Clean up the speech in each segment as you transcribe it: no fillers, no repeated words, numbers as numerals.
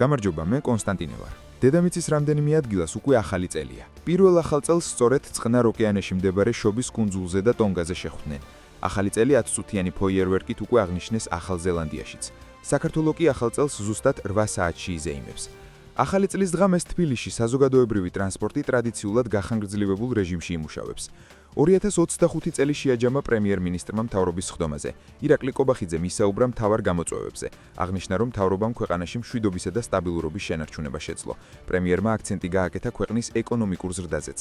გამარჯობა, მე კონსტანტინე ვარ. დედამიწის რამდენიმე ადგილას უკვე ახალი წელია. პირველ ახალ წელს სწორედ წყნარ ოკეანეში მდებარე შობის კუნძულზე და ტონგაზე შეხვდნენ. ახალი წელი 10 წუთიანი ფოიერვერკით უკვე აღნიშნეს ახალ ზელანდიაშიც. საქართველო კი ახალ წელს ზუსტად 8 საათში იზეიმებს. ახალი წლის დღამეს თბილისში საზოგადოებრივი ტრანსპორტი ტრადიციულად გახანგრძლივებულ რეჟიმში იმუშავებს. 2025 წელი შეაჯამა პრემიერ-მინისტრმა მთავრობის სხდომაზე. ირაკლი კობახიძემ ისაუბრა მთავარ გამოწვევებზე. აღნიშნა, რომ მთავრობამ ქვეყანაში მშვიდობისა და სტაბილურობის შენარჩუნება შეძლო. პრემიერმა აქცენტი გააკეთა ქვეყნის ეკონომიკურ ზრდაზეც.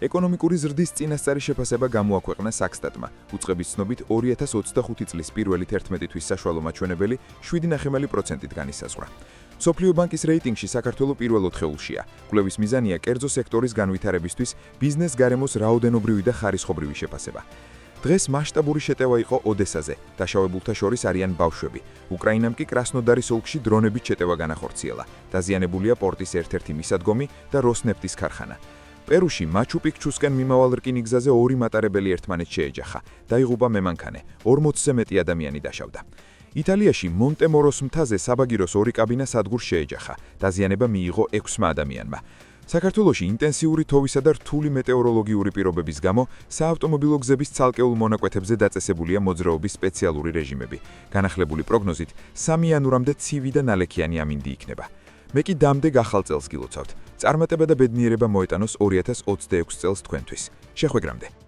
ეკონომიკური ზრდის წინასწარი შეფასება გამოაქვეყნა საქსტატმა. უწყების ცნობით 2025 წლის პირველი 11 თვის საშუალო მაჩვენებელი 7,9%-ით განისაზღვრა. მსოფლიო ბანკის რეიტინგში საქართველო პირველ 4-ში. კვლევის მიზანია კერძო სექტორის განვითარებისთვის ბიზნეს გარემოს რაოდენობრივი და ხარისხობრივი შეფასება. დღეს მასშტაბური შეტევა იყო ოდესაზე, დაშავებულთა შორის არიან ბავშვები. უკრაინამ კი კრასნოდარის ოლქში დრონებით შეტევა განახორციელა. დაზიანებულია პორტის ერთ-ერთი მისადგომი და როსნეფტის ქარხანა. პერუში მაჩუ-პიქჩუსკენ მიმავალ რკინიგზაზე 2 მატარებელი ერთმანეთს შეეჯახა. დაიღუპა მემანქანე, 40-ზე მეტი ადამიანი დაშავდა. იტალიაში მონტემოროს მთაზე საბაგიროს 2 კაბინა სადგურს შეეჯახა. დაზიანება მიიღო 6 ადამიანმა. საქართველოში ინტენსიური თოვისა და რთული მეტეოროლოგიური პირობების გამო საავტომობილო გზების ცალკეულ მონაკვეთებზე დაწესებულია მოძრაობის სპეციალური რეჟიმები. განახლებული პროგნოზით 3 იანვრამდე ცივი და ნალექიანი ამინდი იქნება. მე კი დამდეგ ახალ წელს გილოცავთ. წარმატება და ბედნიერება მოეტანოს 2026 წელს თქვენთვის. შეხვედრამდე.